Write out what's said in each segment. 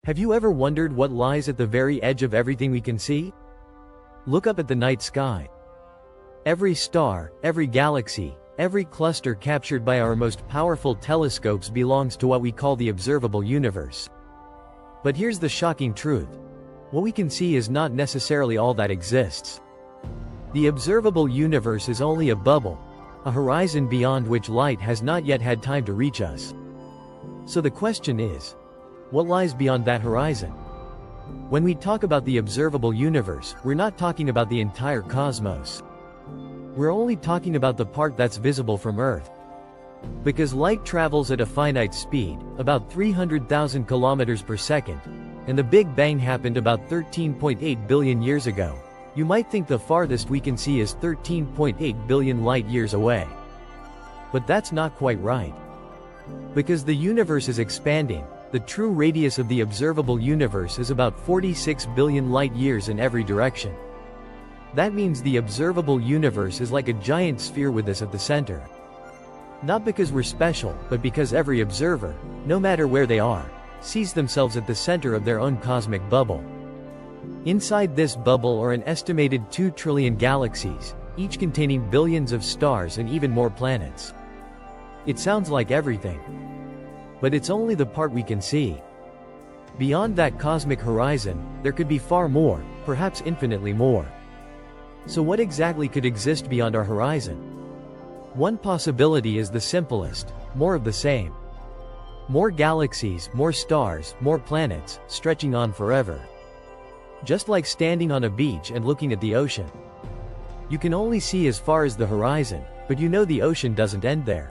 Have you ever wondered what lies at the very edge of everything we can see? Look up at the night sky. Every star, every galaxy, every cluster captured by our most powerful telescopes belongs to what we call the observable universe. But here's the shocking truth. What we can see is not necessarily all that exists. The observable universe is only a bubble, a horizon beyond which light has not yet had time to reach us. So the question is, what lies beyond that horizon? When we talk about the observable universe, we're not talking about the entire cosmos. We're only talking about the part that's visible from Earth. Because light travels at a finite speed, about 300,000 kilometers per second, and the Big Bang happened about 13.8 billion years ago, you might think the farthest we can see is 13.8 billion light years away. But that's not quite right. Because the universe is expanding, the true radius of the observable universe is about 46 billion light years in every direction. That means the observable universe is like a giant sphere with us at the center. Not because we're special, but because every observer, no matter where they are, sees themselves at the center of their own cosmic bubble. Inside this bubble are an estimated 2 trillion galaxies, each containing billions of stars and even more planets. It sounds like everything. But it's only the part we can see. Beyond that cosmic horizon, there could be far more, perhaps infinitely more. So what exactly could exist beyond our horizon? One possibility is the simplest: more of the same. More galaxies, more stars, more planets, stretching on forever. Just like standing on a beach and looking at the ocean. You can only see as far as the horizon, but you know the ocean doesn't end there.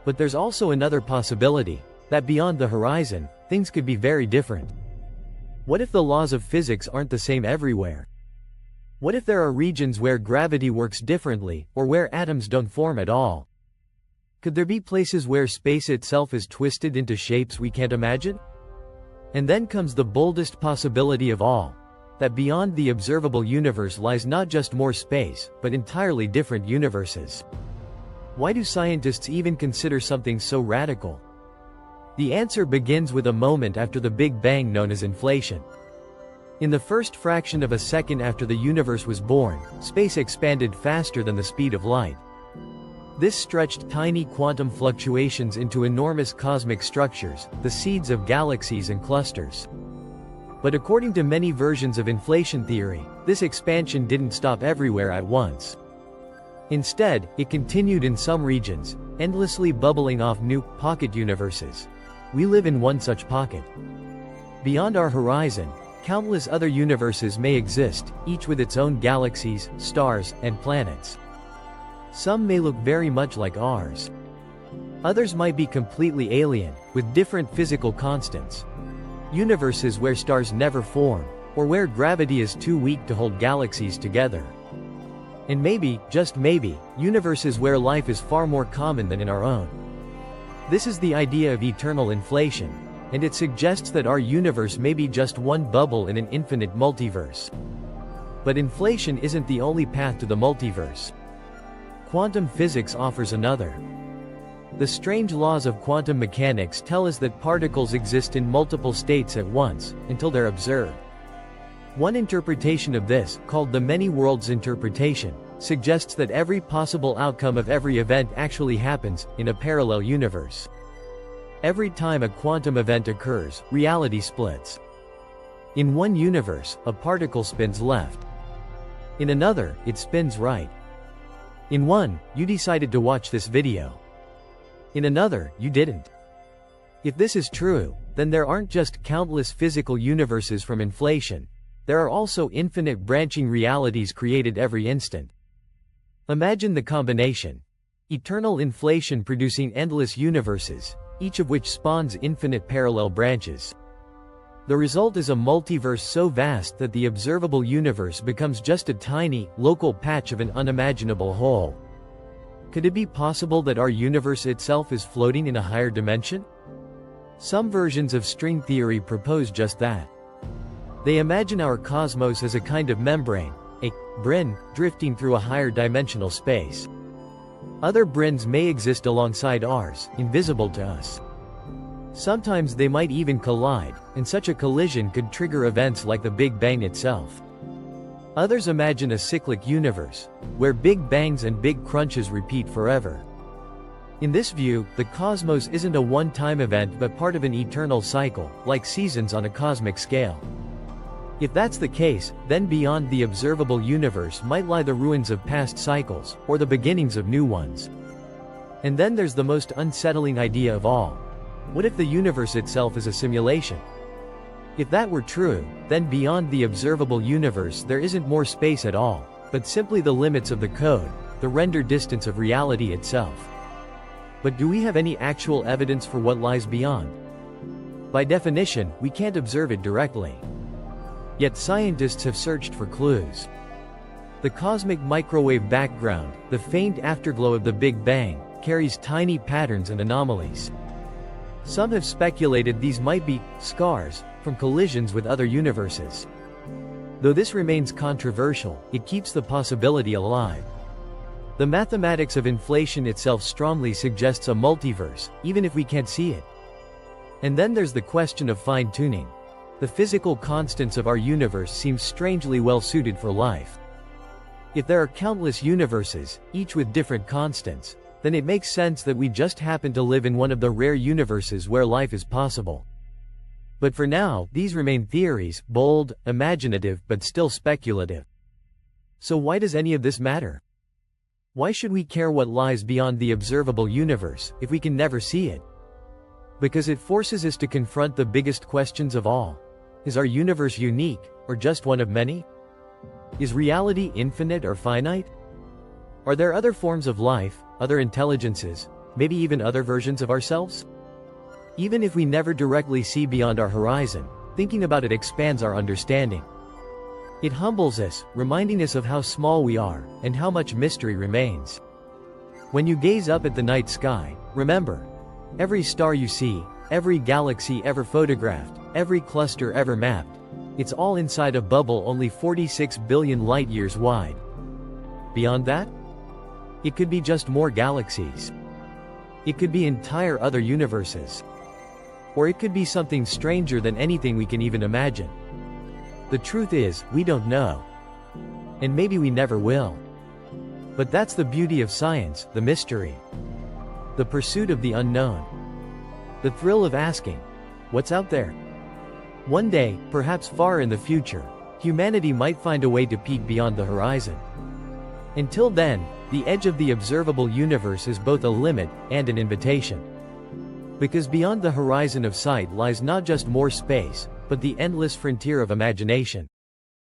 But there's also another possibility, that beyond the horizon, things could be very different. What if the laws of physics aren't the same everywhere? What if there are regions where gravity works differently, or where atoms don't form at all? Could there be places where space itself is twisted into shapes we can't imagine? And then comes the boldest possibility of all, that beyond the observable universe lies not just more space, but entirely different universes. Why do scientists even consider something so radical? The answer begins with a moment after the Big Bang known as inflation. In the first fraction of a second after the universe was born, space expanded faster than the speed of light. This stretched tiny quantum fluctuations into enormous cosmic structures, the seeds of galaxies and clusters. But according to many versions of inflation theory, this expansion didn't stop everywhere at once. Instead, it continued in some regions, endlessly bubbling off new, pocket universes. We live in one such pocket. Beyond our horizon, countless other universes may exist, each with its own galaxies, stars, and planets. Some may look very much like ours. Others might be completely alien, with different physical constants. Universes where stars never form, or where gravity is too weak to hold galaxies together. And maybe, just maybe, universes where life is far more common than in our own. This is the idea of eternal inflation, and it suggests that our universe may be just one bubble in an infinite multiverse. But inflation isn't the only path to the multiverse. Quantum physics offers another. The strange laws of quantum mechanics tell us that particles exist in multiple states at once, until they're observed. One interpretation of this, called the many worlds interpretation, suggests that every possible outcome of every event actually happens in a parallel universe. Every time a quantum event occurs, reality splits. In one universe, a particle spins left. In another, it spins right. In one, you decided to watch this video. In another, you didn't. If this is true, then there aren't just countless physical universes from inflation. There are also infinite branching realities created every instant. Imagine the combination. Eternal inflation producing endless universes, each of which spawns infinite parallel branches. The result is a multiverse so vast that the observable universe becomes just a tiny, local patch of an unimaginable whole. Could it be possible that our universe itself is floating in a higher dimension? Some versions of string theory propose just that. They imagine our cosmos as a kind of membrane, a brine, drifting through a higher dimensional space. Other brines may exist alongside ours, invisible to us. Sometimes they might even collide, and such a collision could trigger events like the Big Bang itself. Others imagine a cyclic universe, where big bangs and big crunches repeat forever. In this view, the cosmos isn't a one-time event but part of an eternal cycle, like seasons on a cosmic scale. If that's the case, then beyond the observable universe might lie the ruins of past cycles, or the beginnings of new ones. And then there's the most unsettling idea of all. What if the universe itself is a simulation? If that were true, then beyond the observable universe there isn't more space at all, but simply the limits of the code, the rendered distance of reality itself. But do we have any actual evidence for what lies beyond? By definition, we can't observe it directly. Yet scientists have searched for clues. The cosmic microwave background, the faint afterglow of the Big Bang, carries tiny patterns and anomalies. Some have speculated these might be scars from collisions with other universes. Though this remains controversial, it keeps the possibility alive. The mathematics of inflation itself strongly suggests a multiverse, even if we can't see it. And then there's the question of fine-tuning. The physical constants of our universe seem strangely well suited for life. If there are countless universes, each with different constants, then it makes sense that we just happen to live in one of the rare universes where life is possible. But for now, these remain theories, bold, imaginative, but still speculative. So why does any of this matter? Why should we care what lies beyond the observable universe, if we can never see it? Because it forces us to confront the biggest questions of all. Is our universe unique, or just one of many? Is reality infinite or finite? Are there other forms of life, other intelligences, maybe even other versions of ourselves? Even if we never directly see beyond our horizon, thinking about it expands our understanding. It humbles us, reminding us of how small we are, and how much mystery remains. When you gaze up at the night sky, remember, every star you see, every galaxy ever photographed, every cluster ever mapped, it's all inside a bubble only 46 billion light-years wide. Beyond that? It could be just more galaxies. It could be entire other universes. Or it could be something stranger than anything we can even imagine. The truth is, we don't know. And maybe we never will. But that's the beauty of science, the mystery. The pursuit of the unknown. The thrill of asking, what's out there? One day, perhaps far in the future, humanity might find a way to peek beyond the horizon. Until then, the edge of the observable universe is both a limit and an invitation. Because beyond the horizon of sight lies not just more space, but the endless frontier of imagination.